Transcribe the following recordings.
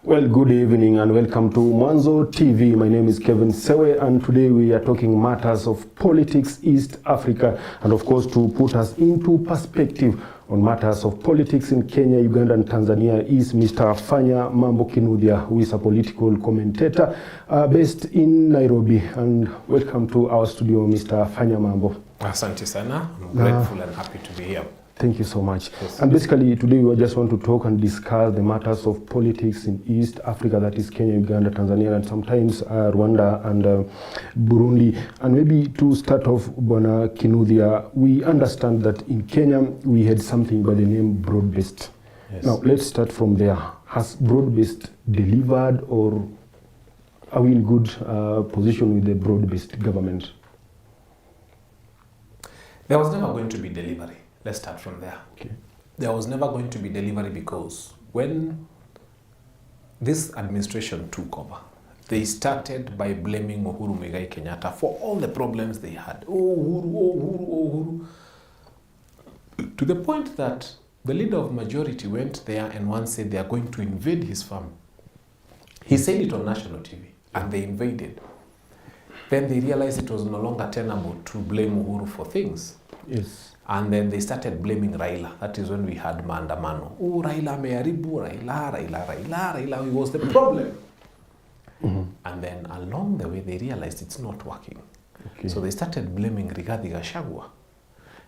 Well, good evening and welcome to Mwanzo TV. My name is Kevin Sewe and today we are talking matters of politics East Africa, and of course to put us into perspective on matters of politics in Kenya, Uganda and Tanzania is Mr. Fanya Mambo Kinuthia, who is a political commentator based in Nairobi. And welcome to our studio, Mr. Fanya Mambo. Asante sana. I'm grateful and happy to be here. Thank you so much. Yes. And basically today we just want to talk and discuss the matters of politics in East Africa, that is Kenya, Uganda, Tanzania, and sometimes Rwanda and Burundi. And maybe to start off, Bwana Kinuthia, we understand that in Kenya we had something by the name broad-based. Yes. Now let's start from there. Has broad-based delivered, or are we in good position with the broad-based government? There was never going to be delivery. Let's start from there. Okay. There was never going to be delivery because when this administration took over, they started by blaming Uhuru Muigai Kenyatta for all the problems they had. Oh, Uhuru, oh, Uhuru, oh, Uhuru. To the point that the leader of majority went there and once said they are going to invade his farm. He said it on national TV and they invaded. Then they realized it was no longer tenable to blame Uhuru for things. Yes. And then they started blaming Raila. That is when we had maandamano. Oh, Raila ameharibu, Raila, he was the problem. Mm-hmm. And then along the way, they realized it's not working. Okay. So they started blaming Rigathi Gachagua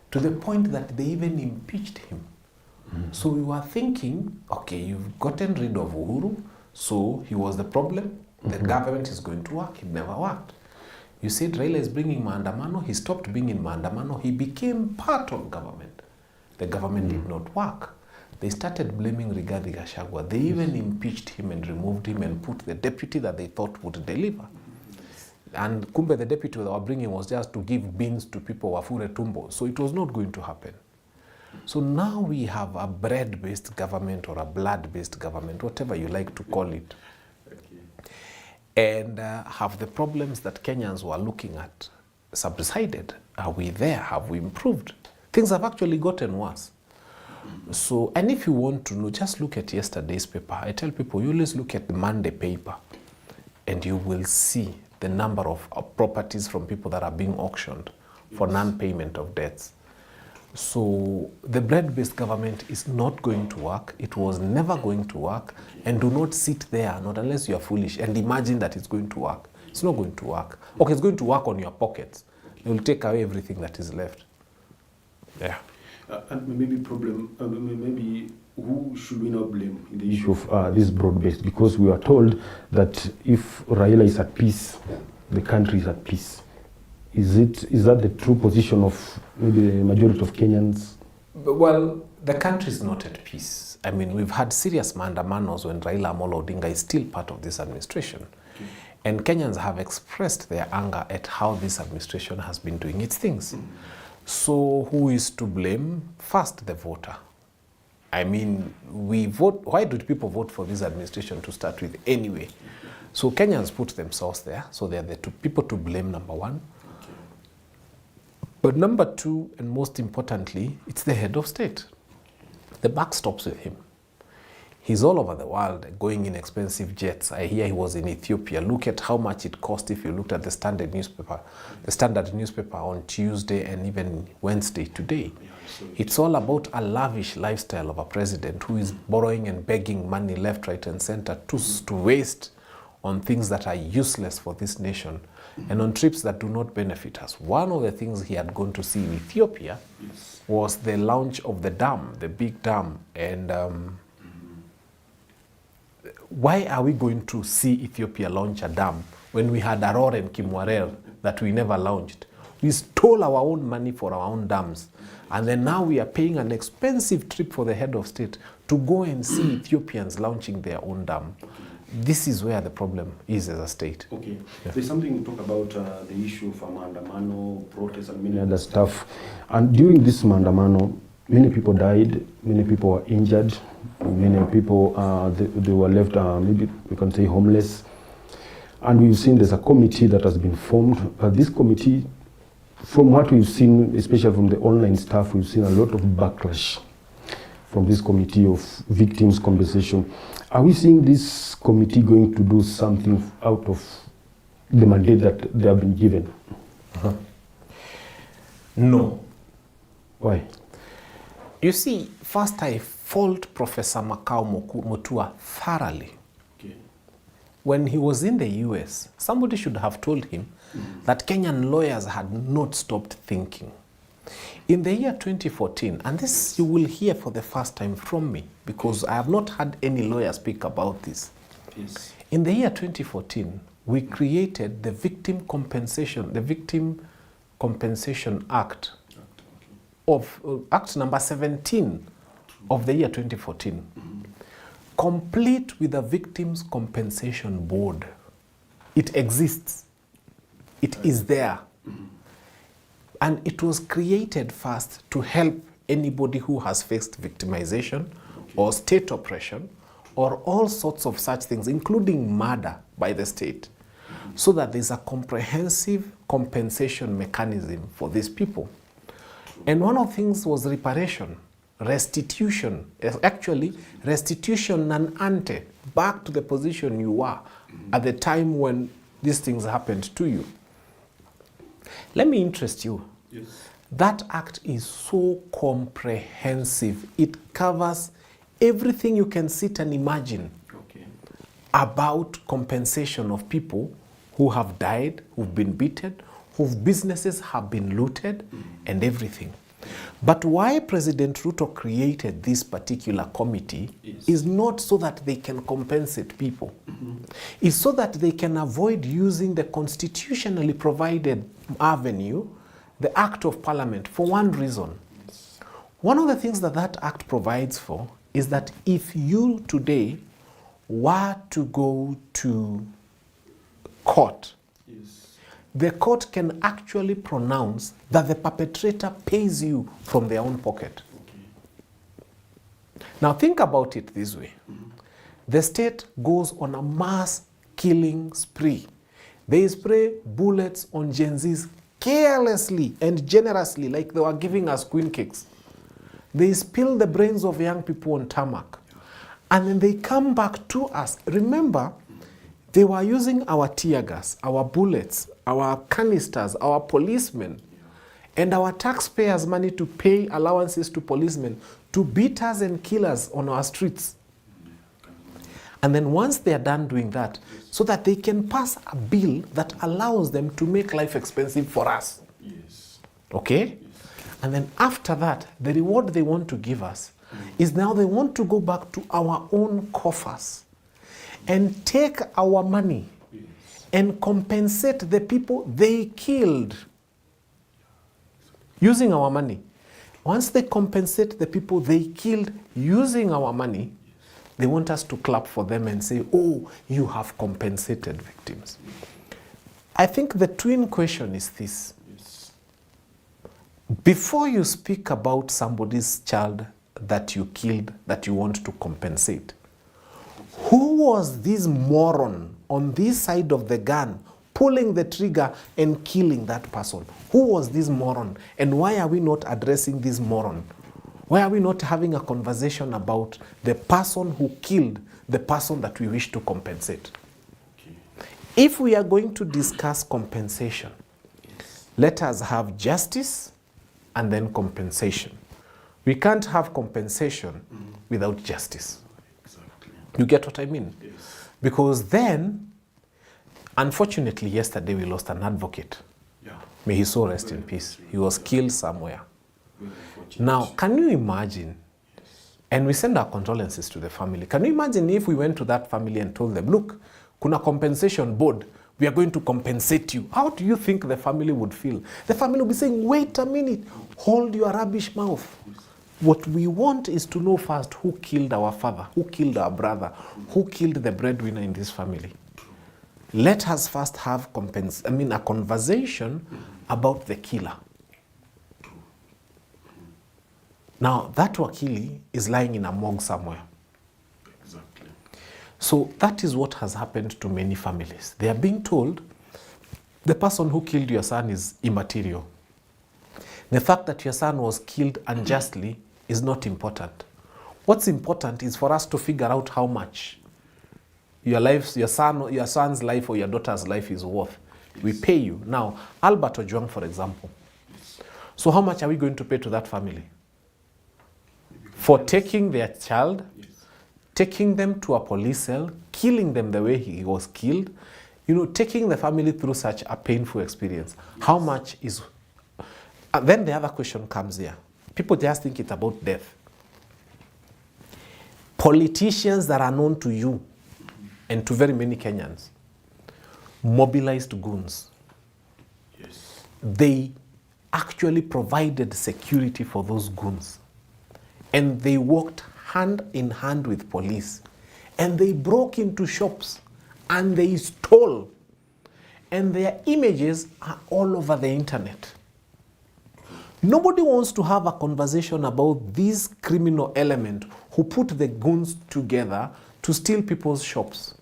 to the point that they even impeached him. Mm-hmm. So we were thinking, okay, you've gotten rid of Uhuru, so he was the problem. The government is going to work. It never worked. You said Raila is bringing maandamano. He stopped being in maandamano. He became part of government. The government did not work. They started blaming Rigathi Gachagua. They even impeached him and removed him and put the deputy that they thought would deliver. And kumbe the deputy they were bringing was just to give beans to people wafure tumbo. So it was not going to happen. So now we have a bread-based government or a blood-based government, whatever you like to call it. And have the problems that Kenyans were looking at subsided? Are we there? Have we improved? Things have actually gotten worse. So, and if you want to know, just look at yesterday's paper. I tell people, you always look at the Monday paper and you will see the number of properties from people that are being auctioned for non-payment of debts. So the bread-based government is not going to work. It was never going to work. And do not sit there, not unless you are foolish, and imagine that it's going to work. It's not going to work. Okay, it's going to work on your pockets. It will take away everything that is left. Yeah. And maybe maybe who should we not blame in the issue of this broad-based? Because we are told that if Raila is at peace, the country is at peace. Is that the true position of maybe the majority of Kenyans? Well, the country is not at peace. I mean, we've had serious maandamanos when Raila Amolo Odinga is still part of this administration. Okay. And Kenyans have expressed their anger at how this administration has been doing its things. So who is to blame? First, the voter. I mean, we vote. Why did people vote for this administration to start with anyway? So Kenyans put themselves there. So they are the two people to blame, number one. But number two, and most importantly, it's the head of state. The buck stops with him. He's all over the world, going in expensive jets. I hear he was in Ethiopia. Look at how much it cost if you looked at the Standard newspaper on Tuesday and even Wednesday today. It's all about a lavish lifestyle of a president who is borrowing and begging money left, right, and center to waste on things that are useless for this nation and on trips that do not benefit us. One of the things he had gone to see in Ethiopia was the launch of the dam, the big dam. And why are we going to see Ethiopia launch a dam when we had Aror and Kimwarer that we never launched? We stole our own money for our own dams. And then now we are paying an expensive trip for the head of state to go and see Ethiopians launching their own dam. This is where the problem is as a state. Okay. Yeah. There's something to talk about the issue of maandamano, protests, and many other stuff. And during this maandamano, many people died, many people were injured, many people they were left, maybe we can say, homeless. And we've seen there's a committee that has been formed. This committee, from what we've seen, especially from the online stuff, we've seen a lot of backlash. from this committee of victims compensation. Are we seeing this committee going to do something out of the mandate that they have been given? No. Why? You see, first I fault Professor Makau Mutua thoroughly. Okay. When he was in the US, somebody should have told him that Kenyan lawyers had not stopped thinking. In the year 2014, and this you will hear for the first time from me, because I have not had any lawyer speak about this. Yes. In the year 2014, we created the Victim Compensation Act of Act number 17 of the year 2014, complete with a Victims Compensation Board. It exists. It is there. And it was created first to help anybody who has faced victimization or state oppression or all sorts of such things, including murder by the state, so that there's a comprehensive compensation mechanism for these people. And one of the things was reparation, restitution, actually restitution non ante, back to the position you were at the time when these things happened to you. Let me interest you. Yes. That act is so comprehensive. It covers everything you can sit and imagine about compensation of people who have died, who've been beaten, whose businesses have been looted, and everything. But why President Ruto created this particular committee is not so that they can compensate people. It's so that they can avoid using the constitutionally provided avenue, the Act of Parliament, for one reason. One of the things that that act provides for is that if you today were to go to court, the court can actually pronounce that the perpetrator pays you from their own pocket. Now think about it this way. The state goes on a mass killing spree. They spray bullets on Gen Zs carelessly and generously, like they were giving us queen cakes. They spill the brains of young people on tarmac. And then they come back to us. Remember, they were using our tear gas, our bullets, our canisters, our policemen, and our taxpayers' money to pay allowances to policemen to beat us and kill us on our streets. And then once they are done doing that, so that they can pass a bill that allows them to make life expensive for us. Okay? And then after that, the reward they want to give us is now they want to go back to our own coffers and take our money and compensate the people they killed using our money. Once they compensate the people they killed using our money, they want us to clap for them and say, oh, you have compensated victims. I think the twin question is this. Before you speak about somebody's child that you killed, that you want to compensate, who was this moron on this side of the gun pulling the trigger and killing that person? Who was this moron? And why are we not addressing this moron? Why are we not having a conversation about the person who killed the person that we wish to compensate? If we are going to discuss compensation, let us have justice and then compensation. We can't have compensation without justice. You get what I mean? Yes. Because then, unfortunately, yesterday we lost an advocate. May his soul rest in peace. He was killed somewhere. Now, can you imagine? And we send our condolences to the family. Can you imagine if we went to that family and told them, look, kuna compensation board, we are going to compensate you. How do you think the family would feel? The family would be saying, wait a minute, hold your rubbish mouth. What we want is to know first who killed our father, who killed our brother, who killed the breadwinner in this family. Let us first have a conversation about the killer. Now, that wakili is lying in a morgue somewhere. Exactly. So that is what has happened to many families. They are being told, the person who killed your son is immaterial. The fact that your son was killed unjustly is not important. What's important is for us to figure out how much your son's life or your daughter's life is worth. Yes. We pay you. Now, Albert Ojwang, for example. Yes. So how much are we going to pay to that family? For taking their child, yes, taking them to a police cell, killing them the way he was killed, taking the family through such a painful experience. Yes. How much is... then the other question comes here. People just think it's about death. Politicians that are known to you and to very many Kenyans mobilized goons. Yes. They actually provided security for those goons. And they worked hand in hand with police. And they broke into shops and they stole. And their images are all over the internet. Nobody wants to have a conversation about this criminal element who put the goons together to steal people's shops.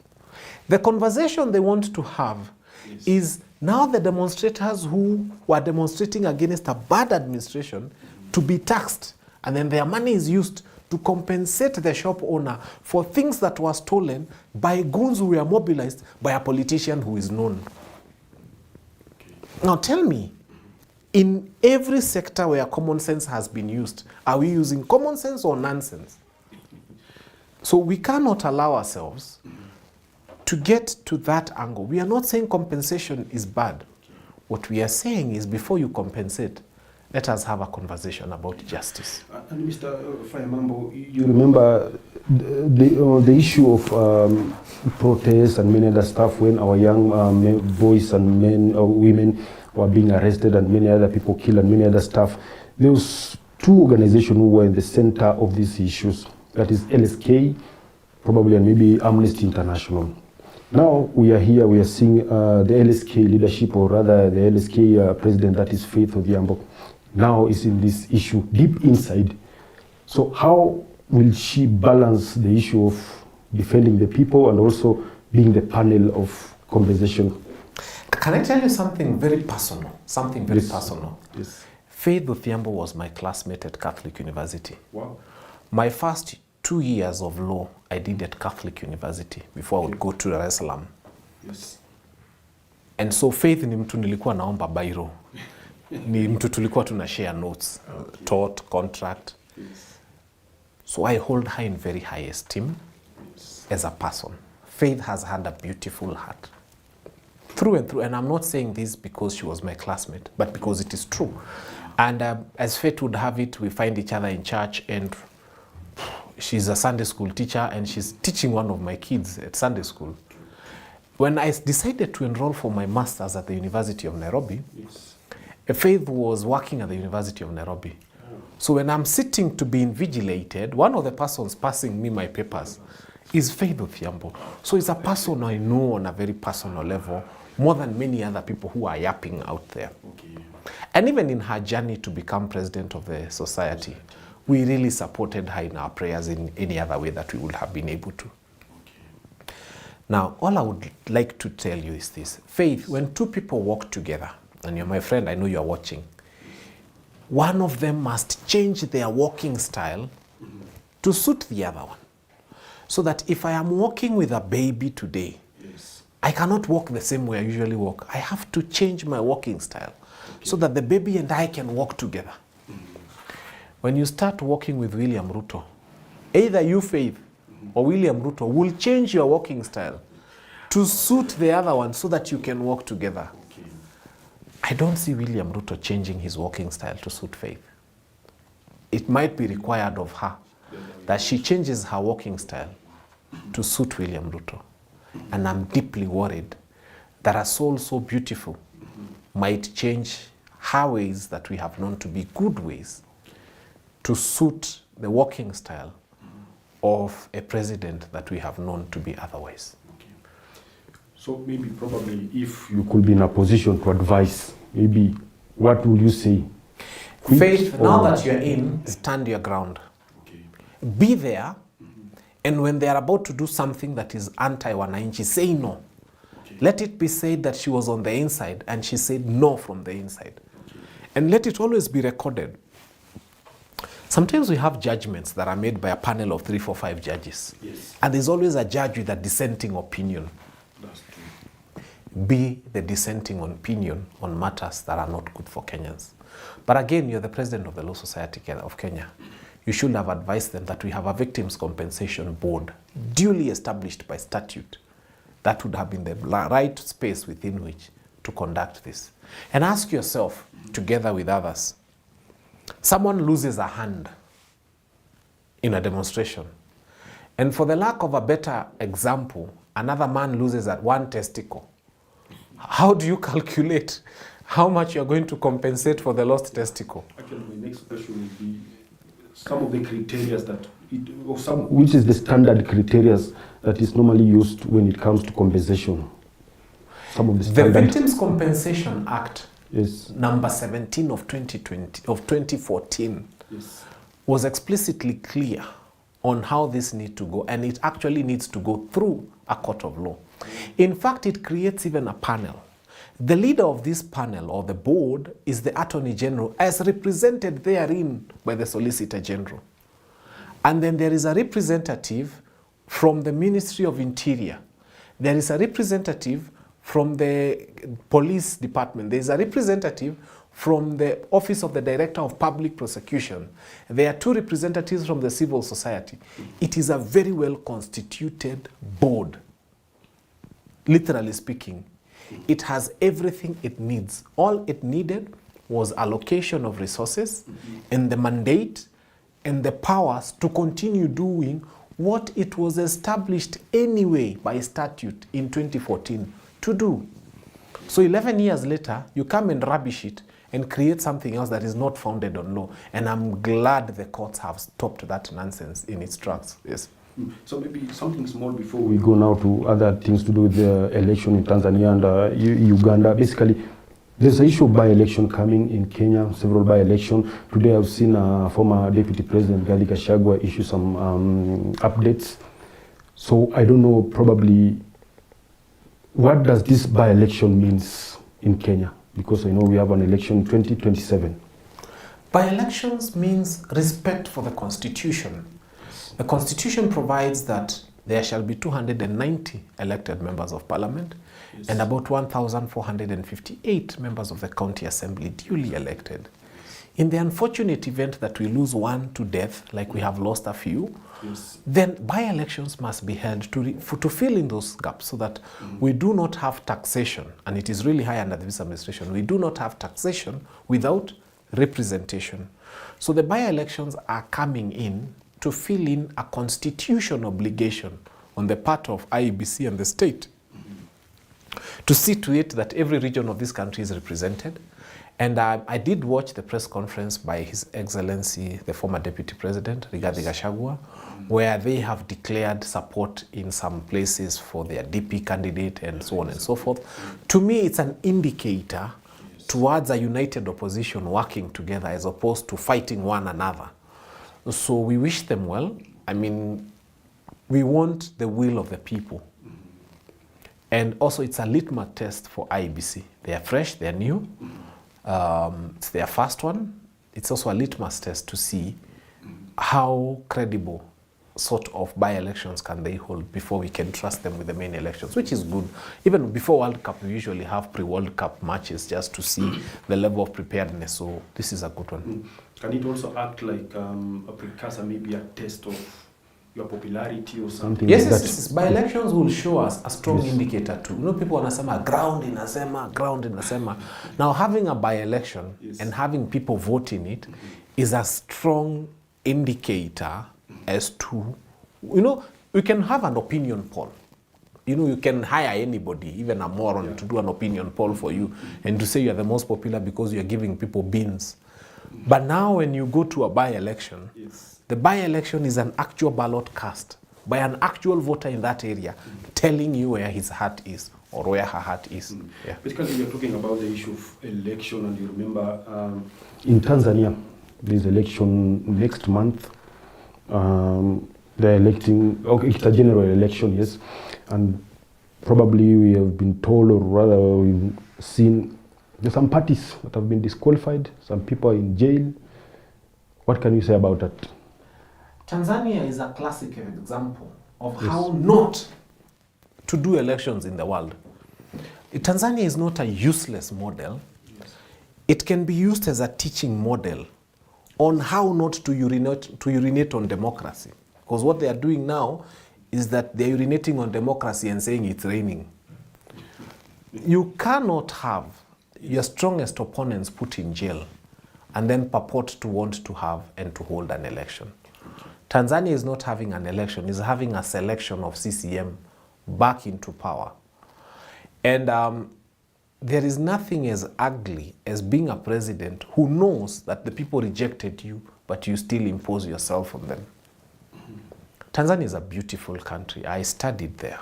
The conversation they want to have, yes, is now the demonstrators who were demonstrating against a bad administration to be taxed, and then their money is used to compensate the shop owner for things that were stolen by goons who were mobilized by a politician who is known. Okay. Now tell me, in every sector where common sense has been used, are we using common sense or nonsense? So we cannot allow ourselves to get to that angle. We are not saying compensation is bad. What we are saying is before you compensate, let us have a conversation about justice. And Mr. Fanya Mambo, you remember the issue of protests and many other stuff when our young boys and women were being arrested and many other people killed and many other stuff. There was two organizations who were in the center of these issues. That is LSK, probably, and maybe Amnesty International. Now we are here, we are seeing the LSK leadership, or rather the LSK president, that is Faith Odhiambo, now is in this issue deep inside. So how will she balance the issue of defending the people and also being the panel of conversation? Can I tell you something very personal? Something very personal. Yes. Faith Odhiambo was my classmate at Catholic University. Wow. My first 2 years of law I did at Catholic University before I would go to Dar es Salaam. Yes. And so Faith ni mtu nilikuwa naomba bairo. Ni mtu tulikuwa tuna share notes, okay, taught, contract. Yes. So I hold her in very high esteem, yes, as a person. Faith has had a beautiful heart. Through and through, and I'm not saying this because she was my classmate, but because it is true. And as fate would have it, we find each other in church, and she's a Sunday school teacher, and she's teaching one of my kids at Sunday school. When I decided to enroll for my master's at the University of Nairobi, yes, Faith was working at the University of Nairobi. So when I'm sitting to be invigilated, one of the persons passing me my papers is Faith Odhiambo. So it's a person I know on a very personal level, more than many other people who are yapping out there. Okay. And even in her journey to become president of the society, we really supported her in our prayers in any other way that we would have been able to. Okay. Now, all I would like to tell you is this. Faith, when two people work together, and you're my friend, I know you're watching, one of them must change their walking style to suit the other one. So that if I am walking with a baby today, yes, I cannot walk the same way I usually walk. I have to change my walking style, okay, so that the baby and I can walk together. When you start walking with William Ruto, either you, Faith, or William Ruto will change your walking style to suit the other one so that you can walk together. Okay. I don't see William Ruto changing his walking style to suit Faith. It might be required of her that she changes her walking style to suit William Ruto. And I'm deeply worried that a soul so beautiful might change her ways that we have known to be good ways to suit the walking style of a president that we have known to be otherwise. Okay. So maybe probably if you could be in a position to advise, maybe what would you say? Faith, now that you're in, stand your ground. Okay. Be there, and when they are about to do something that is anti-wananchi, say no. Okay. Let it be said that she was on the inside and she said no from the inside. Okay. And let it always be recorded. Sometimes we have judgments that are made by a panel of 3, 4, 5 judges. Yes. And there's always a judge with a dissenting opinion. That's true. Be the dissenting opinion on matters that are not good for Kenyans. But again, you're the president of the Law Society of Kenya. You should have advised them that we have a victims compensation board duly established by statute. That would have been the right space within which to conduct this. And ask yourself, together with others, someone loses a hand in a demonstration. And for the lack of a better example, another man loses at one testicle. How do you calculate how much you're going to compensate for the lost testicle? Actually, my next question would be some of the criteria which is the standard criteria that is normally used when it comes to compensation. Some of the standard. The Victims Compensation Act, yes, number 17 of 2014, yes, was explicitly clear on how this needs to go, and it actually needs to go through a court of law. In fact, it creates even a panel. The leader of this panel or the board is the Attorney General, as represented therein by the Solicitor General. And then there is a representative from the Ministry of Interior. There is a representative from the Police Department. There is a representative from the Office of the Director of Public Prosecution. There are 2 representatives from the civil society. It is a very well constituted board. Literally speaking, it has everything it needs. All it needed was allocation of resources and the mandate and the powers to continue doing what it was established anyway by statute in 2014 to do. So 11 years later, you come and rubbish it and create something else that is not founded on law. And I'm glad the courts have stopped that nonsense in its tracks. Yes. So maybe something small before we go now to other things to do with the election in Tanzania and Uganda. Basically, there's an issue of by-election coming in Kenya, several by-election. Today I've seen former Deputy President Rigathi Gachagua issue some updates. So I don't know, probably, what does this by-election means in Kenya? Because I know we have an election in 2027. By-elections means respect for the Constitution. The Constitution provides that there shall be 290 elected members of Parliament, yes, and about 1,458 members of the County Assembly duly elected. In the unfortunate event that we lose one to death, like we have lost a few, yes, then by-elections must be held to fill in those gaps so that we do not have taxation, and it is really high under this administration. We do not have taxation without representation. So the by-elections are coming in to fill in a constitutional obligation on the part of IEBC and the state to see to it that every region of this country is represented. And I did watch the press conference by His Excellency, the former Deputy President, Rigathi Gachagua, where they have declared support in some places for their DP candidate and so on and so forth. To me, it's an indicator towards a united opposition working together as opposed to fighting one another. So we wish them well. I mean, we want the will of the people. And also it's a litmus test for IEBC. They are fresh, they are new. It's their first one. It's also a litmus test to see how credible sort of by-elections can they hold before we can trust them with the main elections, which is good. Even before World Cup, we usually have pre-World Cup matches just to see the level of preparedness. So this is a good one. Can it also act like a precursor, maybe a test of your popularity or something? Yes, like yes, yes. By-elections will show us a strong indicator too. You know, people wanasema ground inasema. Now having a by-election and having people vote in it is a strong indicator as to, you know, you can have an opinion poll. You know, you can hire anybody, even a moron, to do an opinion poll for you and to say you're the most popular because you're giving people beans. But now when you go to a by-election, the by-election is an actual ballot cast by an actual voter in that area telling you where his heart is or where her heart is. Yeah. Basically, you're talking about the issue of election, and you remember in Tanzania, there's election next month. They're electing, okay, it's a general election, yes, and probably we have been told, or rather we've seen, there's some parties that have been disqualified, some people are in jail. What can you say about that? Tanzania is a classic example of how not to do elections in the world. Tanzania is not a useless model. It can be used as a teaching model on how not to urinate on democracy. Because what they are doing now is that they're urinating on democracy and saying it's raining. You cannot have your strongest opponents put in jail and then purport to want to have and to hold an election. Tanzania is not having an election, it's having a selection of CCM back into power. And there is nothing as ugly as being a president who knows that the people rejected you, but you still impose yourself on them. Tanzania is a beautiful country. I studied there.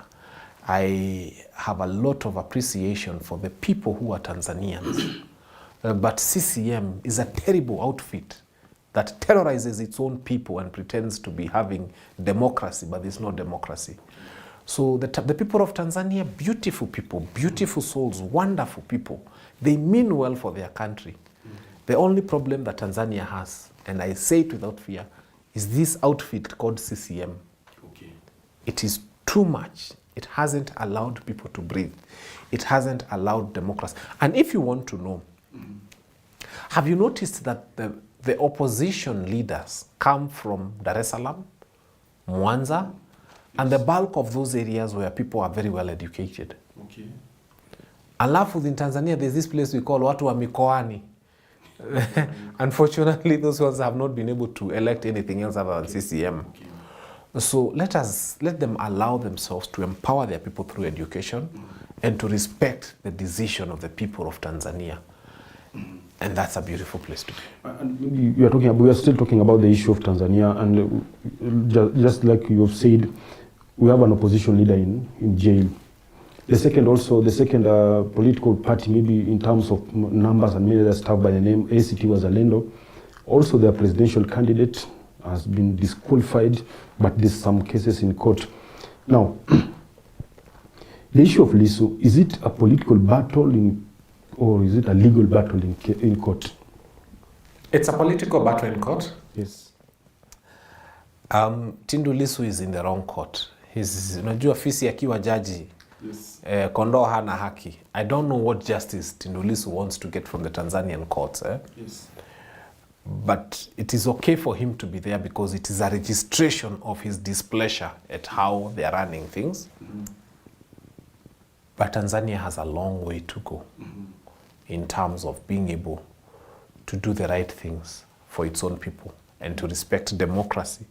I have a lot of appreciation for the people who are Tanzanians. But CCM is a terrible outfit that terrorizes its own people and pretends to be having democracy, but it's not democracy. So the people of Tanzania, beautiful people, beautiful souls, wonderful people. They mean well for their country. The only problem that Tanzania has, and I say it without fear, is this outfit called CCM. Okay. It is too much. It hasn't allowed people to breathe. It hasn't allowed democracy. And if you want to know, have you noticed that the opposition leaders come from Dar es Salaam, Mwanza, and the bulk of those areas where people are very well educated? Okay. Alafu in Tanzania, there's this place we call watu wa mikoani. Unfortunately, those ones have not been able to elect anything else other than CCM. Okay. So let them allow themselves to empower their people through education and to respect the decision of the people of Tanzania. And that's a beautiful place to be. And we are still talking about the issue of Tanzania, and just like you've said, we have an opposition leader in jail. The second political party, maybe in terms of numbers and many other stuff, by the name ACT Wazalendo, also their presidential candidate has been disqualified, but there's some cases in court. Now, the issue of Lissu, is it a political battle or is it a legal battle in court? It's a political battle in court. Yes. Tundu Lissu is in the wrong court. Unajua fisi akiwa jaji, kondoo hana haki. I don't know what justice Tundu Lissu wants to get from the Tanzanian courts. Yes. But it is okay for him to be there because it is a registration of his displeasure at how they are running things. But Tanzania has a long way to go in terms of being able to do the right things for its own people and to respect democracy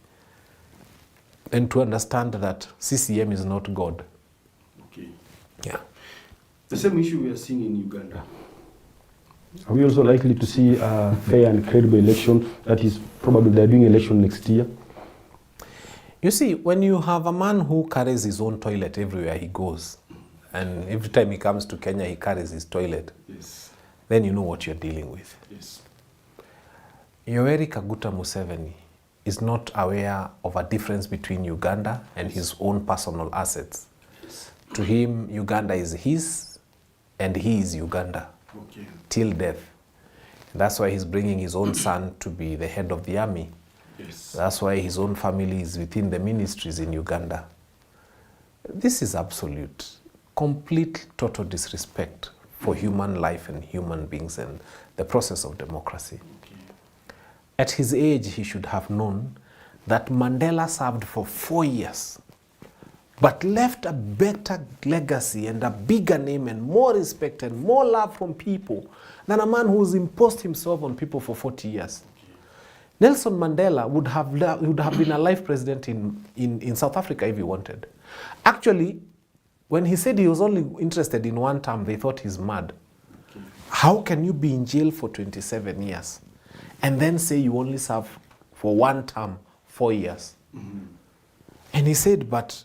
and to understand that CCM is not God. Okay. Yeah. The same issue we are seeing in Uganda. Are we also likely to see a fair and credible election? That is, probably they're doing election next year. You see, when you have a man who carries his own toilet everywhere he goes, and every time he comes to Kenya, he carries his toilet, then you know what you're dealing with. Yes. Yoweri Kaguta Museveni is not aware of a difference between Uganda and his own personal assets. Yes. To him, Uganda is his, and he is Uganda. Okay. Till death. That's why he's bringing his own son to be the head of the army. Yes. That's why his own family is within the ministries in Uganda. This is absolute, complete, total disrespect for human life and human beings and the process of democracy. Okay. At his age, he should have known that Mandela served for 4 years, but left a better legacy and a bigger name and more respect and more love from people than a man who's imposed himself on people for 40 years. Okay. Nelson Mandela would have been a life president in South Africa if he wanted. Actually, when he said he was only interested in one term, they thought he's mad. Okay. How can you be in jail for 27 years and then say you only serve for one term, 4 years? And he said, but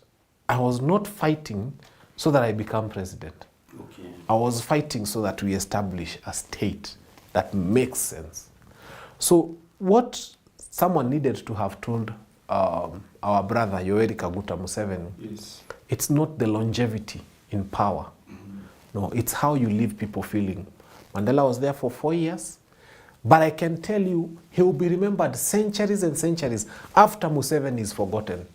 I was not fighting so that I become president. Okay. I was fighting so that we establish a state that makes sense. So what someone needed to have told our brother Yoweri Kaguta Museveni, it's not the longevity in power. No, it's how you leave people feeling. Mandela was there for 4 years, But I can tell you, he will be remembered centuries and centuries after Museveni is forgotten.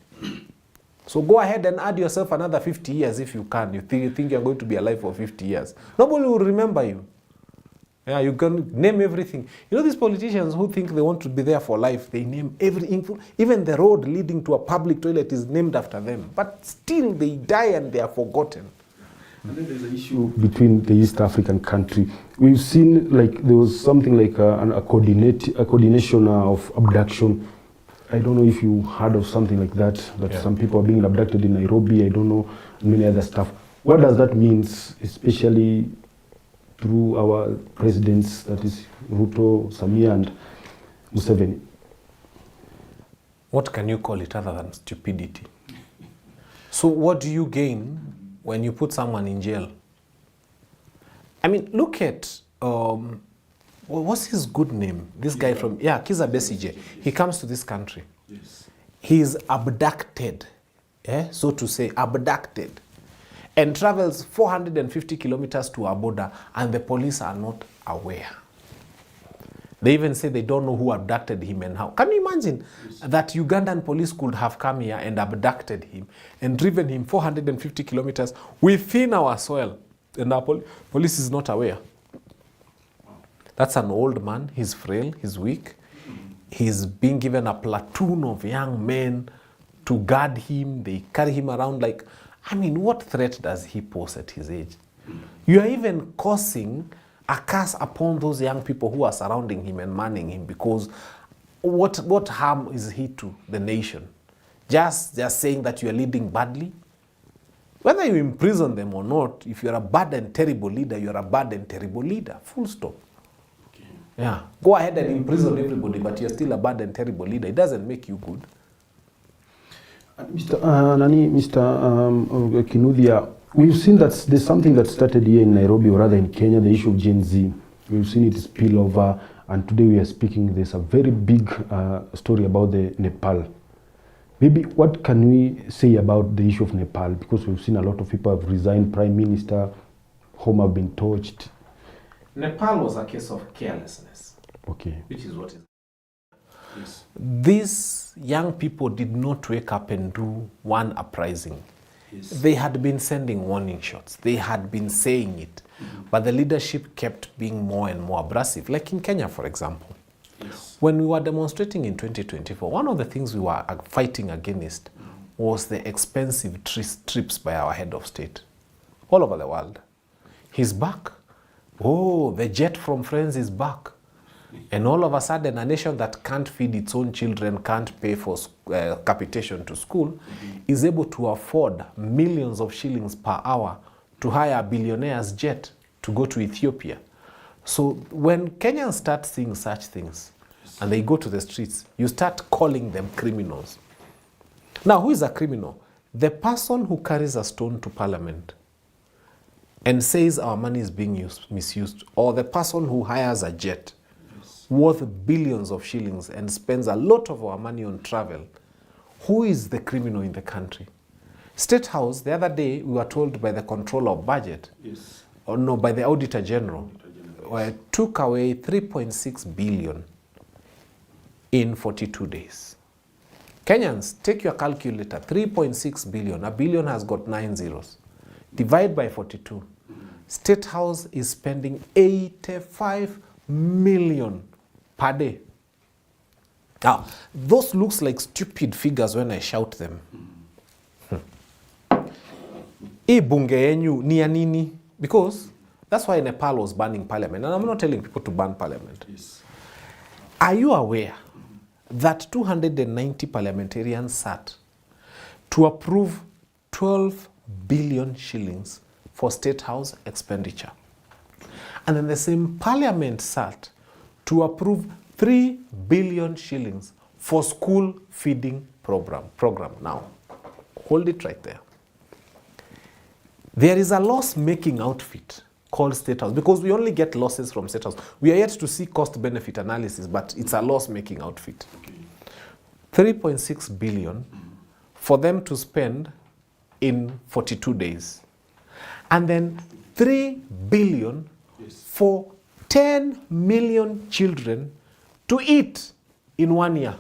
So go ahead and add yourself another 50 years if you can. You think you're going to be alive for 50 years. Nobody will remember you. Yeah, you can name everything. You know these politicians who think they want to be there for life, they name everything. Even the road leading to a public toilet is named after them. But still they die and they are forgotten. And then there's an issue between the East African country. We've seen like there was something like a coordination of abduction. I don't know if you heard of something like that, some people are being abducted in Nairobi, I don't know, and many other stuff. What does that mean, especially through our presidents, that is Ruto, Samia and Museveni? What can you call it other than stupidity? So what do you gain when you put someone in jail? I mean, look at, what's his good name? This guy from, Kizza Besigye. He comes to this country. Yes. He is abducted, so to say, abducted, and travels 450 kilometers to our border, and the police are not aware. They even say they don't know who abducted him and how. Can you imagine that Ugandan police could have come here and abducted him and driven him 450 kilometers within our soil, and our police is not aware? That's an old man, he's frail, he's weak. He's being given a platoon of young men to guard him. They carry him around like, I mean, what threat does he pose at his age? You are even causing a curse upon those young people who are surrounding him and manning him, because what harm is he to the nation? Just saying that you are leading badly? Whether you imprison them or not, if you're a bad and terrible leader, you're a bad and terrible leader. Full stop. Okay. Yeah. Go ahead and imprison everybody, but you're still a bad and terrible leader. It doesn't make you good. Mr. Kinuthia, we've seen that there's something that started here in Nairobi, or rather in Kenya, the issue of Gen Z. We've seen it spill over, and today we are speaking, there's a very big story about the Nepal. Maybe what can we say about the issue of Nepal? Because we've seen a lot of people have resigned, Prime Minister, home have been torched. Nepal was a case of carelessness. Okay. Which is what is. Yes. These young people did not wake up and do one uprising. Yes. They had been sending warning shots. They had been saying it. But the leadership kept being more and more abrasive. Like in Kenya, for example. Yes. When we were demonstrating in 2024, one of the things we were fighting against was the expensive trips by our head of state all over the world. He's back. Oh, the jet from France is back. And all of a sudden, a nation that can't feed its own children, can't pay for capitation to school, is able to afford millions of shillings per hour to hire a billionaire's jet to go to Ethiopia. So when Kenyans start seeing such things, and they go to the streets, you start calling them criminals. Now, who is a criminal? The person who carries a stone to parliament and says our money is being misused, or the person who hires a jet worth billions of shillings and spends a lot of our money on travel. Who is the criminal in the country? State House, the other day, we were told by the Controller of Budget, yes, or no, by the Auditor General, took away 3.6 billion in 42 days. Kenyans, take your calculator, 3.6 billion. A billion has got 9 zeros. Divide by 42. State House is spending 85 million per day. Now, those looks like stupid figures when I shout them. Hii bunge yenyu ni ya nini? Because that's why Nepal was banning parliament. And I'm not telling people to ban parliament. yes. Are you aware that 290 parliamentarians sat to approve 12 billion shillings for State House expenditure? And then the same parliament sat to approve 3 billion shillings for school feeding program. Now, hold it right there. There is a loss-making outfit called State House, because we only get losses from State House. We are yet to see cost-benefit analysis, but it's a loss-making outfit. Okay. 3.6 billion for them to spend in 42 days. And then 3 billion for 10 million children to eat in 1 year.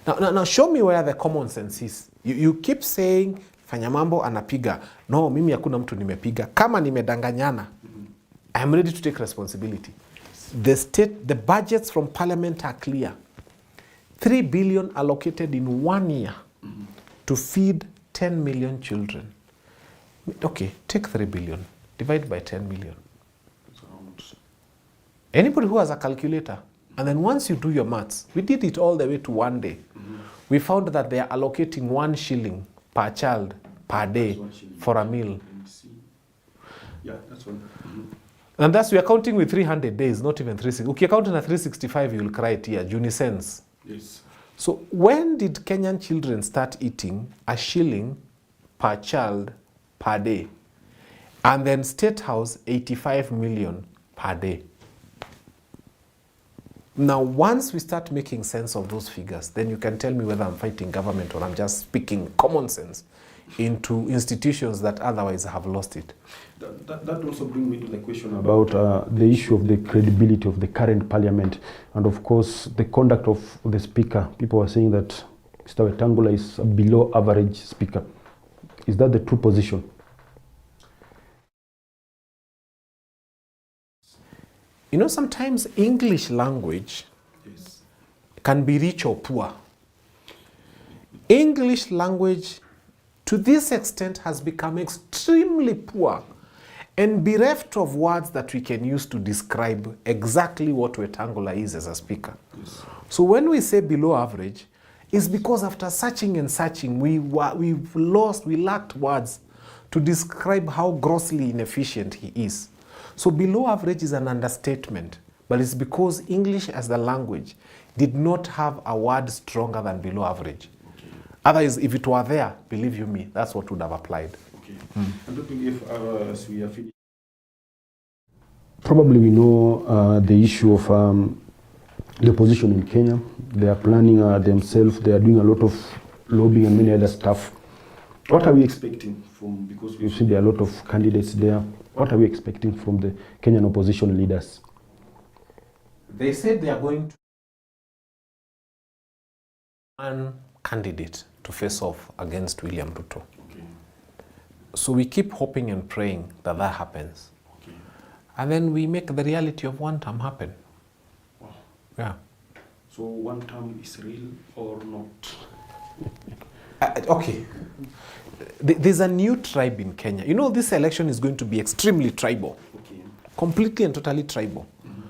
Now show me where the common sense is. You keep saying Fanya Mambo anapiga. No, mimi hakuna mtu nimepiga. Kama nimedanganyana, I am ready to take responsibility. The budgets from parliament are clear. 3 billion allocated in 1 year to feed 10 million children. Okay, take 3 billion, divide by 10 million. Anybody who has a calculator, and then once you do your maths, we did it all the way to 1 day. We found that they are allocating 1 shilling per child per day for a meal. Yeah, that's one. And thus we are counting with 300 days, not even 360. Okay, counting at 365, you will cry it here, Unicents. Yes. So when did Kenyan children start eating a shilling per child per day? And then State House, 85 million per day. Now, once we start making sense of those figures, then you can tell me whether I'm fighting government or I'm just speaking common sense into institutions that otherwise have lost it. That also brings me to the question about the issue of the credibility of the current parliament and, of course, the conduct of the speaker. People are saying that Mr. Wetangula is a below average speaker. Is that the true position? You know, sometimes English language can be rich or poor. English language, to this extent, has become extremely poor and bereft of words that we can use to describe exactly what Wetangula is as a speaker. Yes. So when we say below average, it's because after searching and searching, we lacked words to describe how grossly inefficient he is. So below average is an understatement, but it's because English as the language did not have a word stronger than below average. Okay. Otherwise, if it were there, believe you me, that's what would have applied. Okay. And looking if as we are finished, probably we know the issue of the opposition in Kenya. They are planning themselves. They are doing a lot of lobbying and many other stuff. What are we expecting from, because we've seen there are a lot of candidates there, what are we expecting from the Kenyan opposition leaders? They said they are going to one candidate to face off against William Ruto. Okay. So we keep hoping and praying that that happens. Okay. And then we make the reality of one term happen. Wow. Yeah. So one term is real or not? Okay. There's a new tribe in Kenya. You know, this election is going to be extremely tribal. Okay. Completely and totally tribal. Mm-hmm.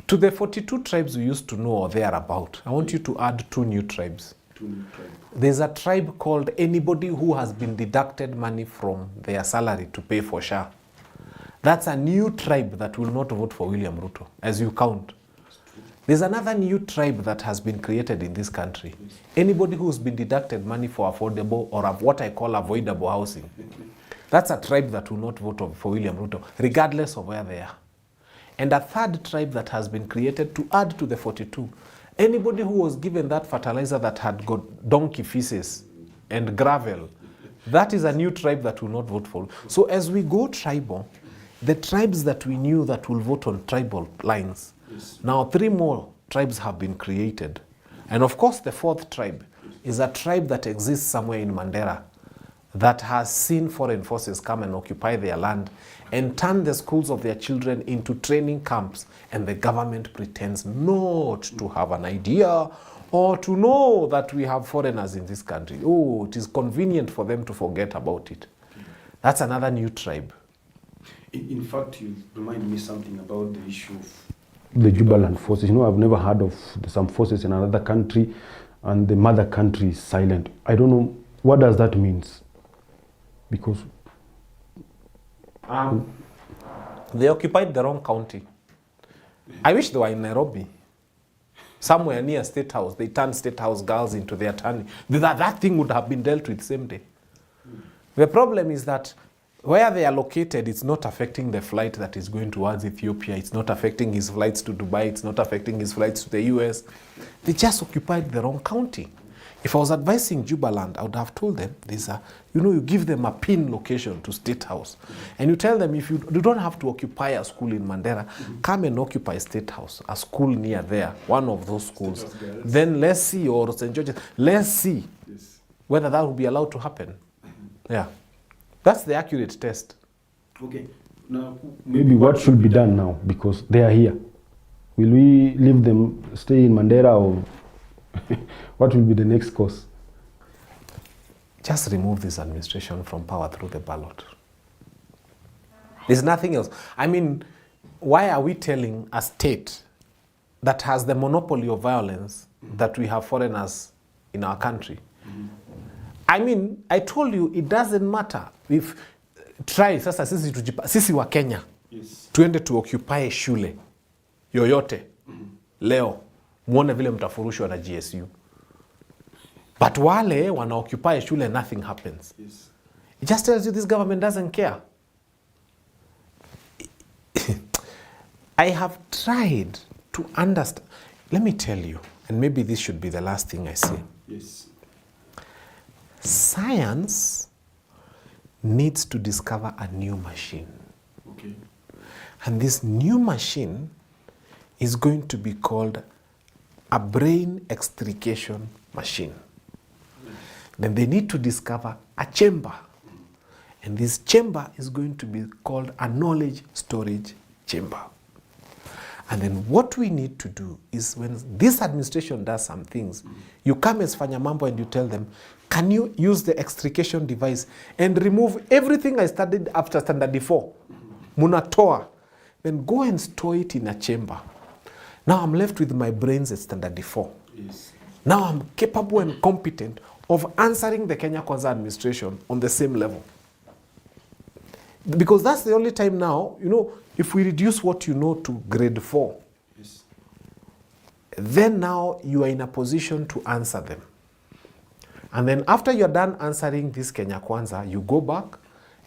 To the 42 tribes we used to know or thereabout, I want you to add 2 new tribes. 2 new tribes. There's a tribe called anybody who has been deducted money from their salary to pay for SHA. That's a new tribe that will not vote for William Ruto, as you count. There's another new tribe that has been created in this country. Yes. Anybody who's been deducted money for affordable or what I call avoidable housing. That's a tribe that will not vote for William Ruto, regardless of where they are. And a third tribe that has been created to add to the 42. Anybody who was given that fertilizer that had got donkey feces and gravel, that is a new tribe that will not vote for. So as we go tribal, the tribes that we knew that will vote on tribal lines, now 3 more tribes have been created. And of course the 4th tribe is a tribe that exists somewhere in Mandera that has seen foreign forces come and occupy their land and turn the schools of their children into training camps, and the government pretends not to have an idea or to know that we have foreigners in this country. Oh, it is convenient for them to forget about it. That's another new tribe. In fact, you remind me something about the issue of the Jubaland forces. You know, I've never heard of some forces in another country and the mother country is silent. I don't know, what does that mean? Because they occupied the wrong county. I wish they were in Nairobi. Somewhere near State House. They turned State House girls into their attorney. That thing would have been dealt with same day. The problem is that where they are located, it's not affecting the flight that is going towards Ethiopia. It's not affecting his flights to Dubai. It's not affecting his flights to the US. They just occupied the wrong county. If I was advising Jubaland, I would have told them, you give them a pin location to State House. And you tell them, if you don't have to occupy a school in Mandera, come and occupy State House, a school near there, one of those schools. Then let's see, or St. George's, let's see whether that will be allowed to happen. Yeah. That's the accurate test. Okay. Now, maybe what should be done now, because they are here? Will we leave them stay in Mandera, or what will be the next course? Just remove this administration from power through the ballot. There's nothing else. I mean, why are we telling a state that has the monopoly of violence that we have foreigners in our country? I mean, I told you, it doesn't matter. If try sasa sisi wa Kenya, tuende to occupy shule yoyote leo, muone vile mtafurushwa na GSU. But wale wana occupy shule, nothing happens. It just tells you this government doesn't care. I have tried to understand. Let me tell you, and maybe this should be the last thing I say. Science needs to discover a new machine. And this new machine is going to be called a brain extrication machine. Then they need to discover a chamber. And this chamber is going to be called a knowledge storage chamber. And then what we need to do is, when this administration does some things, you come as Fanya Mambo and you tell them, can you use the extrication device and remove everything I studied after standard 4? Munatoa. Then go and store it in a chamber. Now I'm left with my brains at standard 4. Now I'm capable and competent of answering the Kenya Kwanza administration on the same level. Because that's the only time now, if we reduce what you know to grade 4, then now you are in a position to answer them. And then after you're done answering this Kenya Kwanza, you go back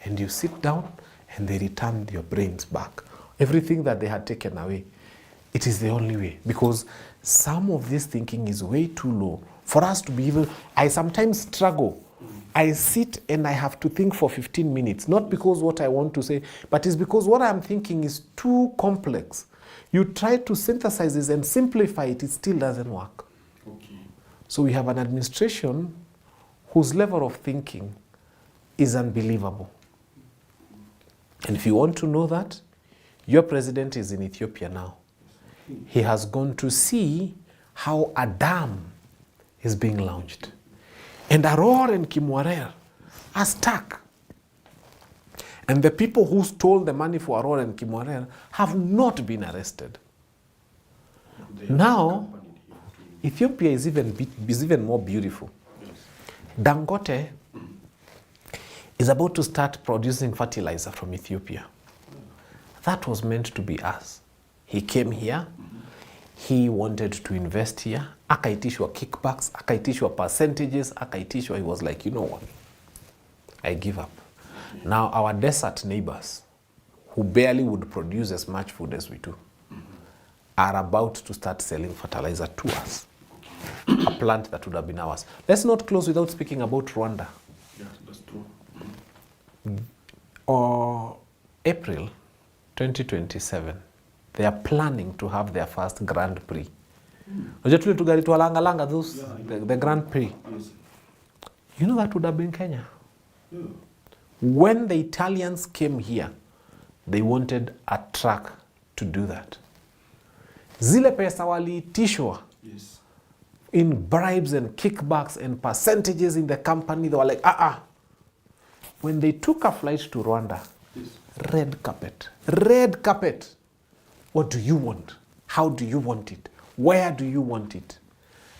and you sit down and they return your brains back. Everything that they had taken away. It is the only way. Because some of this thinking is way too low for us to be able. I sometimes struggle. I sit and I have to think for 15 minutes. Not because what I want to say, but it's because what I'm thinking is too complex. You try to synthesize this and simplify it, it still doesn't work. So we have an administration whose level of thinking is unbelievable. And if you want to know that, your president is in Ethiopia now. He has gone to see how a dam is being launched. And Aurora and Kimwarer are stuck. And the people who stole the money for Aurora and Kimwarer have not been arrested. Now, Ethiopia is even more beautiful. Dangote is about to start producing fertilizer from Ethiopia. That was meant to be us. He came here, he wanted to invest here, akaitishwa kickbacks, akaitishwa percentages, akaitishwa, he was like, you know what, I give up. Now our desert neighbors, who barely would produce as much food as we do, are about to start selling fertilizer to us. A plant that would have been ours. Let's not close without speaking about Rwanda. Yeah, that's true. April 2027, they are planning to have their first Grand Prix. The Grand Prix. Yes. You know that would have been Kenya. Yeah. When the Italians came here, they wanted a track to do that. Zile pesa waliitishwa. Yes. In bribes and kickbacks and percentages in the company, they were like, When they took a flight to Rwanda, Yes. red carpet. What do you want? How do you want it? Where do you want it?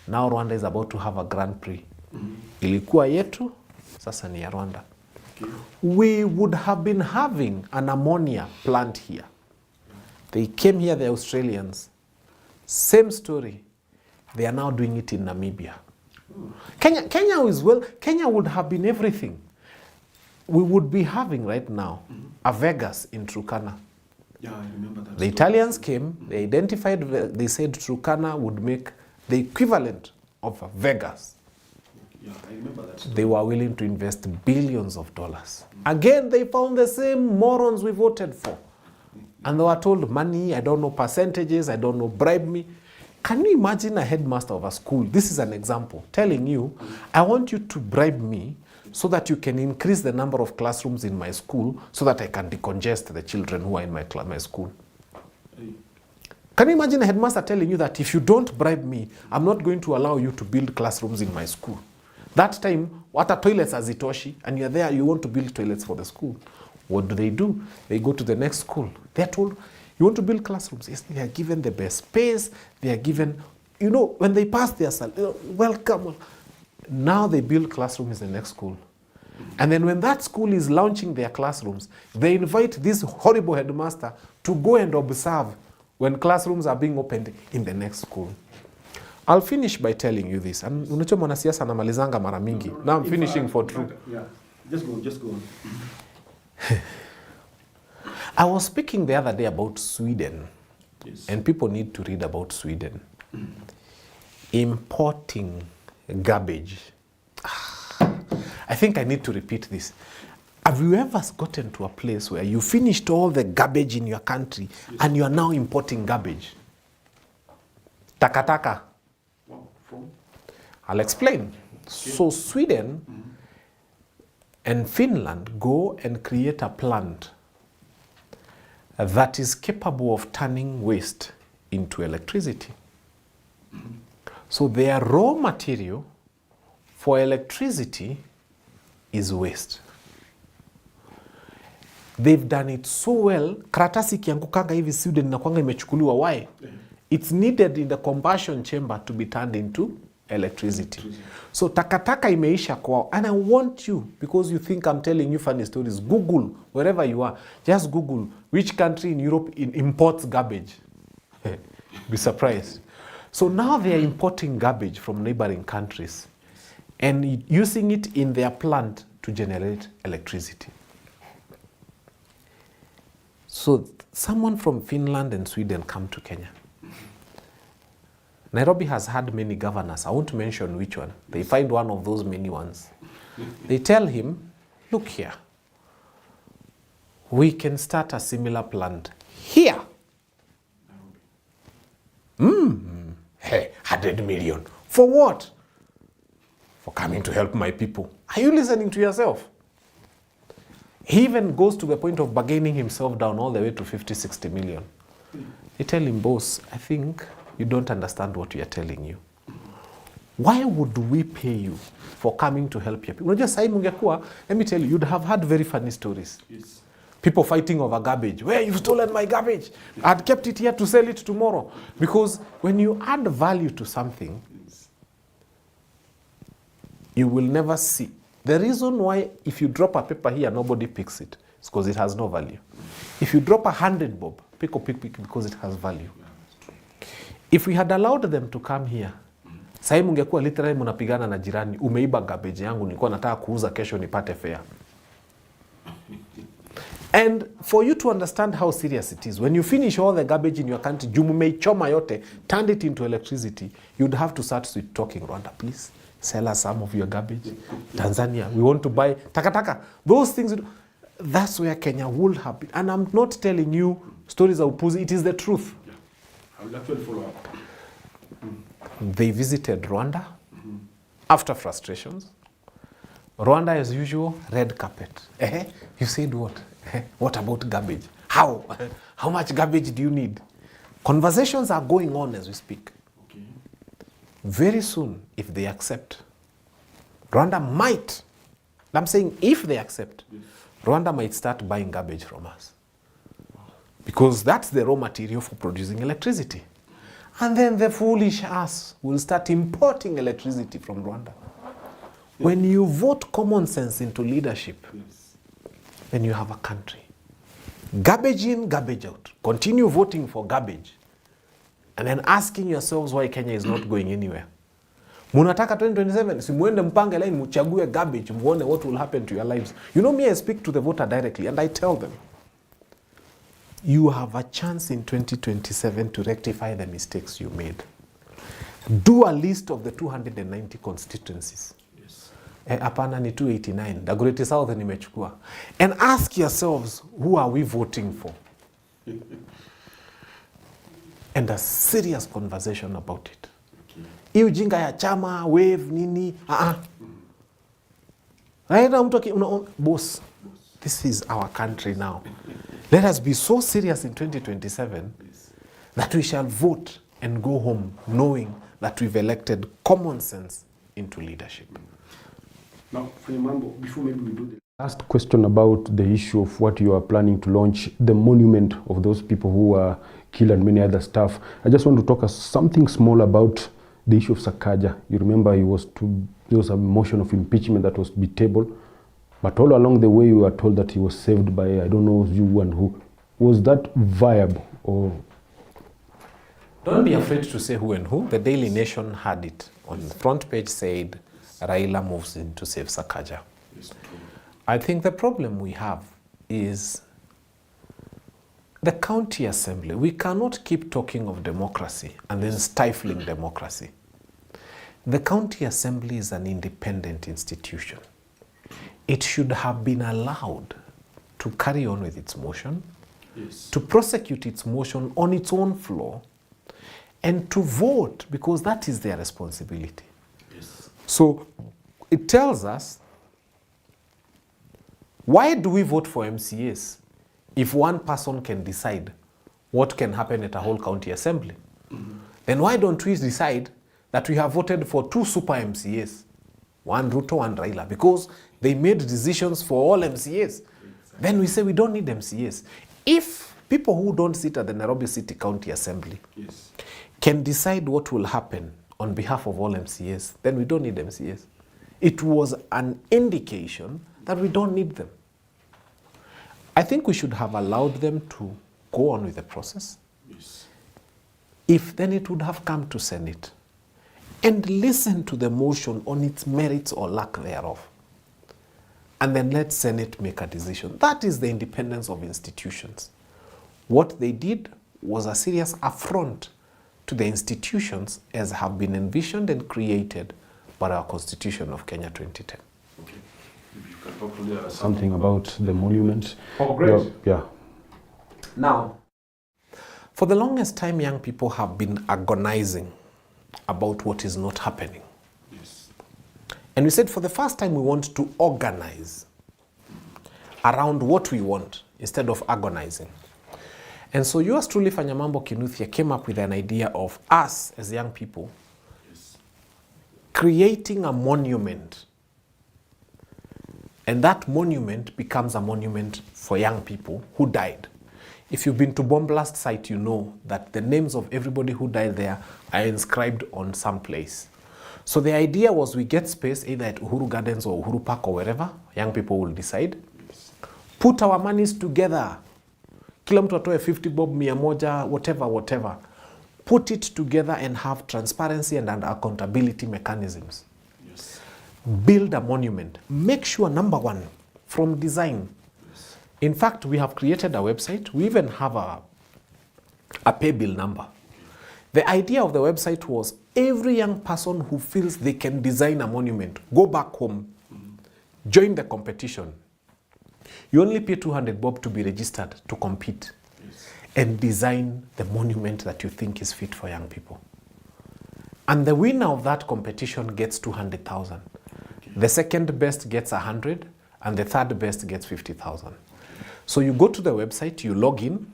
Now Rwanda is about to have a Grand Prix. Ilikuwa yetu, sasa ni ya Rwanda. Okay. We would have been having an ammonia plant here. They came here, the Australians. Same story. They are now doing it in Namibia. Kenya would have been everything. We would be having right now a Vegas in Turkana. Yeah, I remember that. The Italians came, they identified, they said Turkana would make the equivalent of a Vegas Yeah, I remember that. They were willing to invest billions of dollars. Again, they found the same morons we voted for. And they were told money, I don't know percentages, I don't know, bribe me. Can you imagine a headmaster of a school, this is an example, telling you, I want you to bribe me so that you can increase the number of classrooms in my school so that I can decongest the children who are in my school. Can you imagine a headmaster telling you that if you don't bribe me, I'm not going to allow you to build classrooms in my school? That time, what are toilets azitoshi, and you're there, you want to build toilets for the school. What do? They go to the next school. They're told, you want to build classrooms? Yes, they are given the best space. They are given, you know, when they pass their welcome. Now they build classrooms in the next school. And then when that school is launching their classrooms, they invite this horrible headmaster to go and observe when classrooms are being opened in the next school. I'll finish by telling you this. And unajua mwanasiasa anamalizanga mara mingi. Now I'm finishing for true. Yeah, just go on. I was speaking the other day about Sweden. Yes. And people need to read about Sweden. Importing garbage. I think I need to repeat this. Have you ever gotten to a place where you finished all the garbage in your country and you are now importing garbage? Takataka. I'll explain. So Sweden and Finland go and create a plant that is capable of turning waste into electricity. So their raw material for electricity is waste. They've done it so well, karatasi kiangukanga hivi Sweden inakuanga imechukuliwa. Why? It's needed in the combustion chamber to be turned into electricity. So takataka imeisha kwao. And I want you, because you think I'm telling you funny stories, Google, wherever you are, just Google which country in Europe imports garbage. Be surprised. So now they are importing garbage from neighboring countries and using it in their plant to generate electricity. So someone from Finland and Sweden come to Kenya. Nairobi has had many governors. I won't mention which one. They find one of those many ones. They tell him, look here, we can start a similar plant here. Hey, 100 million. For what? For coming to help my people. Are you listening to yourself? He even goes to the point of bargaining himself down all the way to 50, 60 million. They tell him, boss, I think you don't understand what we are telling you. Why would we pay you for coming to help your people? Let me tell you, you'd have had very funny stories. Yes. People fighting over garbage. Where you've stolen my garbage? I'd kept it here to sell it tomorrow. Because when you add value to something, you will never see. The reason why if you drop a paper here, nobody picks it, is because it has no value. If you drop 100 bob, people pick because it has value. If we had allowed them to come here, sahi mungekuwa literally munapigana na jirani, umeiba garbage yangu, nilikuwa nataka kuuza kesho nipate fare. And for you to understand how serious it is, when you finish all the garbage in your country, jumumeichoma yote, turned it into electricity, you'd have to start sweet talking, Rwanda, please, sell us some of your garbage. Tanzania, we want to buy takataka. Those things, that's where Kenya would have been. And I'm not telling you stories of Upuzi, it is the truth. Yeah. I will actually follow up. They visited Rwanda after frustrations. Rwanda, as usual, red carpet. You said what? What about garbage? How? How much garbage do you need? Conversations are going on as we speak. Okay. Very soon, if they accept, Rwanda might, I'm saying if they accept, yes, Rwanda might start buying garbage from us. Because that's the raw material for producing electricity. And then the foolish ass will start importing electricity from Rwanda. When you vote common sense into leadership, yes, then you have a country. Garbage in, garbage out. Continue voting for garbage. And then asking yourselves why Kenya is not going anywhere. Munataka 2027, si muende mpange line, muchague garbage, muone what will happen to your lives. You know me, I speak to the voter directly and I tell them, you have a chance in 2027 to rectify the mistakes you made. Do a list of the 290 constituencies. Yes. Hapana ni 289. Dagoretti South nimechukua. And ask yourselves, who are we voting for? And a serious conversation about it. Hii ujinga ya chama, wave, nini, Raila mtu boss, this is our country now. Let us be so serious in 2027 that we shall vote and go home knowing that we've elected common sense into leadership. Now, Fanya Mambo, before maybe we do the last question about the issue of what you are planning to launch, the monument of those people who were killed and many other stuff, I just want to talk something small about the issue of Sakaja. You remember there was a motion of impeachment that was to be tabled, but all along the way we were told that he was saved by, I don't know you and who. Was that viable? Or don't be afraid to say who and who. The Daily Nation had it on the front page, said Raila moves in to save Sakaja. I think the problem we have is the county assembly. We cannot keep talking of democracy and then stifling democracy. The county assembly is an independent institution. It should have been allowed to carry on with its motion, to prosecute its motion on its own floor, and to vote, because that is their responsibility. So it tells us, why do we vote for MCAs if one person can decide what can happen at a whole county assembly? Then why don't we decide that we have voted for 2 super MCAs, one Ruto, one Raila, because they made decisions for all MCAs. Then we say we don't need MCAs. If people who don't sit at the Nairobi City County Assembly can decide what will happen on behalf of all MCAs, then we don't need MCAs. It was an indication that we don't need them. I think we should have allowed them to go on with the process. If then it would have come to Senate and listen to the motion on its merits or lack thereof. And then let Senate make a decision. That is the independence of institutions. What they did was a serious affront to the institutions as have been envisioned and created by our Constitution of Kenya 2010. Okay. You can talk something about the monument. Oh, great. Yeah. Now, for the longest time, young people have been agonizing about what is not happening. And we said for the first time we want to organize around what we want instead of agonizing. And so yours truly, Fanya Mambo Kinuthia, came up with an idea of us as young people creating a monument. And that monument becomes a monument for young people who died. If you've been to Bomb Blast site, you know that the names of everybody who died there are inscribed on some place. So the idea was we get space either at Uhuru Gardens or Uhuru Park or wherever, young people will decide. Put our monies together. Kila mtu atoe 50 bob, 100, whatever. Put it together and have transparency and accountability mechanisms. Build a monument. Make sure, number one, from design. In fact, we have created a website. We even have a pay bill number. The idea of the website was every young person who feels they can design a monument, go back home, join the competition. You only pay 200 bob to be registered to compete and design the monument that you think is fit for young people. And the winner of that competition gets 200,000. The second best gets 100, and the third best gets 50,000. So you go to the website, you log in,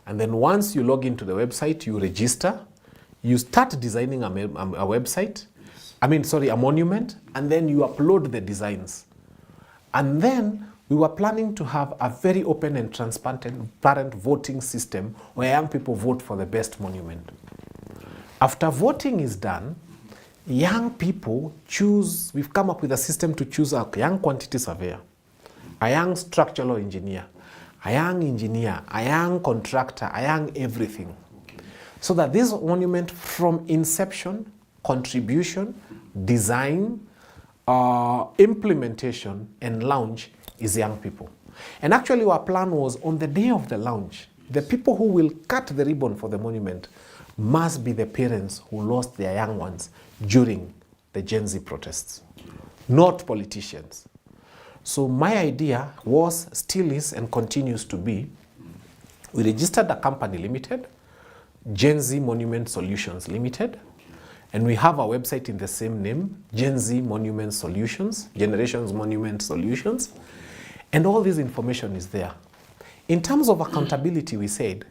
and then once you log into the website, you register, you start designing a website, a monument, and then you upload the designs. And then we were planning to have a very open and transparent voting system where young people vote for the best monument. After voting is done, young people choose, we've come up with a system to choose a young quantity surveyor, a young structural engineer, a young engineer, a young contractor, a young everything. So that this monument from inception, contribution, design, implementation, and launch is young people. And actually our plan was on the day of the launch, the people who will cut the ribbon for the monument must be the parents who lost their young ones during the Gen Z protests. not politicians. So my idea was, still is, and continues to be, we registered a company limited, Gen Z Monument Solutions Limited, and we have a website in the same name, Gen Z Monument Solutions, Generations Monument Solutions, and all this information is there. In terms of accountability, we said,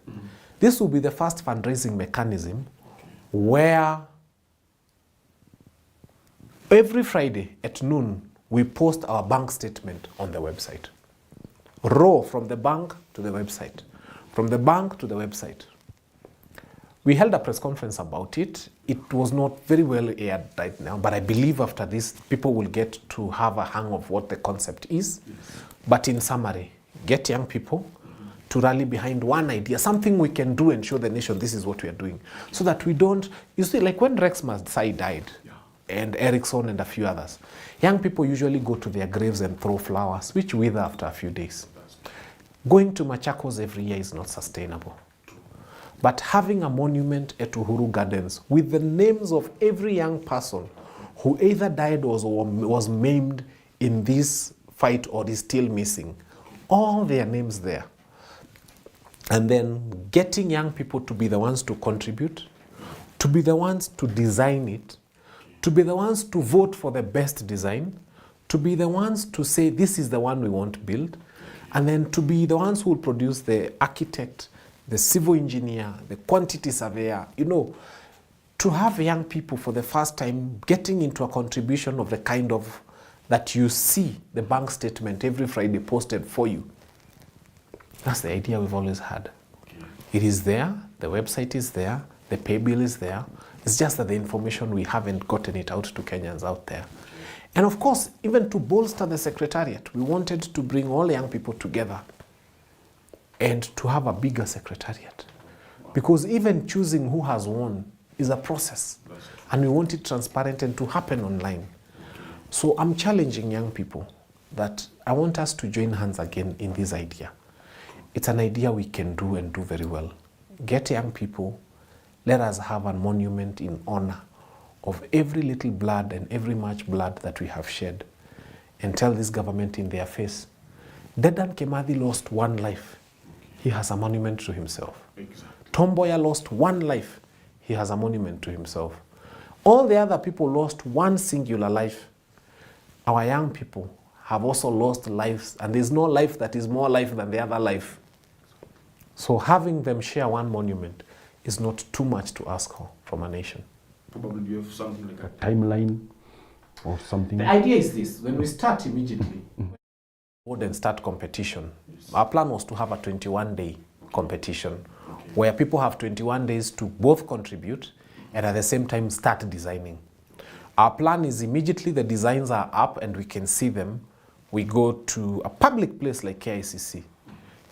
this will be the first fundraising mechanism where every Friday at noon, we post our bank statement on the website. Raw from the bank to the website. From the bank to the website. We held a press conference about it. It was not very well aired right now, but I believe after this, people will get to have a hang of what the concept is. Yes. But in summary, get young people to rally behind one idea, something we can do and show the nation this is what we are doing. So that we don't, you see, like when Rex Masai died, and Erickson and a few others, young people usually go to their graves and throw flowers, which wither after a few days. Going to Machakos every year is not sustainable. But having a monument at Uhuru Gardens with the names of every young person who either died or was maimed in this fight or is still missing, all their names there. And then getting young people to be the ones to contribute, to be the ones to design it, to be the ones to vote for the best design, to be the ones to say this is the one we want to build, and then to be the ones who will produce the architect, the civil engineer, the quantity surveyor, you know, to have young people for the first time getting into a contribution of the kind of that you see the bank statement every Friday posted for you. That's the idea we've always had. It is there, the website is there, the pay bill is there. It's just that the information, we haven't gotten it out to Kenyans out there. And of course, even to bolster the secretariat, we wanted to bring all young people together and to have a bigger secretariat. Because even choosing who has won is a process. And we want it transparent and to happen online. So I'm challenging young people that I want us to join hands again in this idea. It's an idea we can do and do very well. Get young people. Let us have a monument in honor of every little blood and every much blood that we have shed, and tell this government in their face, Dedan Kimathi lost one life. He has a monument to himself. Exactly. Tom Mboya lost one life. He has a monument to himself. All the other people lost one singular life. Our young people have also lost lives, and there's no life that is more life than the other life. So having them share one monument is not too much to ask for from a nation. Probably you have something like a timeline or something. The idea is this: when we start immediately, and start competition. Yes. Our plan was to have a 21-day competition, where people have 21 days to both contribute and at the same time start designing. Our plan is immediately the designs are up and we can see them, we go to a public place like KICC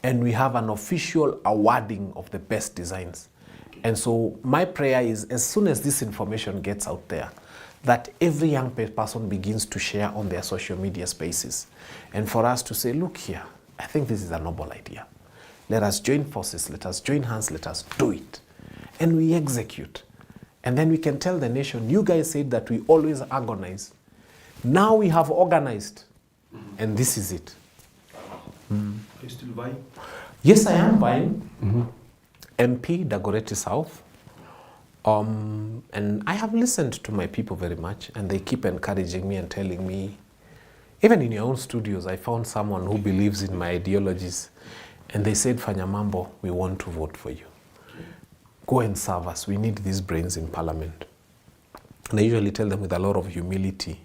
and we have an official awarding of the best designs. And so my prayer is, as soon as this information gets out there, that every young person begins to share on their social media spaces. And for us to say, look here, I think this is a noble idea. Let us join forces, let us join hands, let us do it. And we execute. And then we can tell the nation, you guys said that we always agonize. Now we have organized. And this is it. Are you still vying? Yes, I am vying. MP, Dagoretti South. And I have listened to my people very much, and they keep encouraging me and telling me, even in your own studios, I found someone who believes in my ideologies, and they said, Fanya Mambo, we want to vote for you. Go and serve us. We need these brains in Parliament. And I usually tell them with a lot of humility,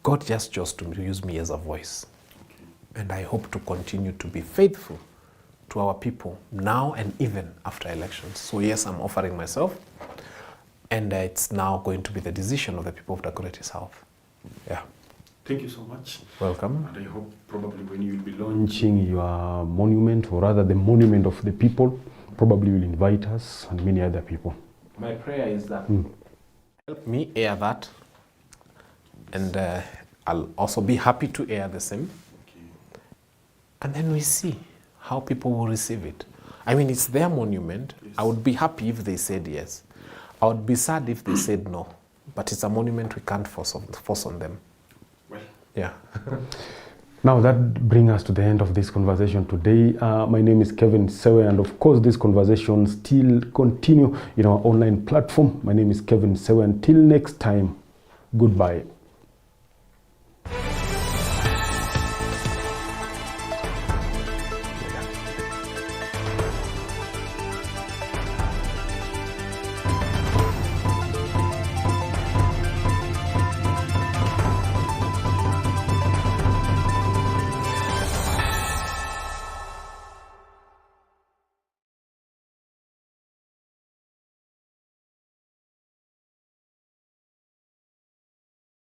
God just chose to use me as a voice. And I hope to continue to be faithful to our people now and even after elections. So yes, I'm offering myself, and it's now going to be the decision of the people of Dagoretti South. Yeah. Thank you so much. Welcome. And I hope probably when you will be launching your monument, or rather the monument of the people, probably you'll invite us and many other people. My prayer is that help me air that, and I'll also be happy to air the same. And then we see how people will receive it. I mean, it's their monument. Yes. I would be happy if they said yes. I would be sad if they said no. But it's a monument we can't force on them. Yeah. Now that brings us to the end of this conversation today. My name is Kevin Sewe, and of course this conversation still continue in our online platform. My name is Kevin Sewe. Until next time, goodbye.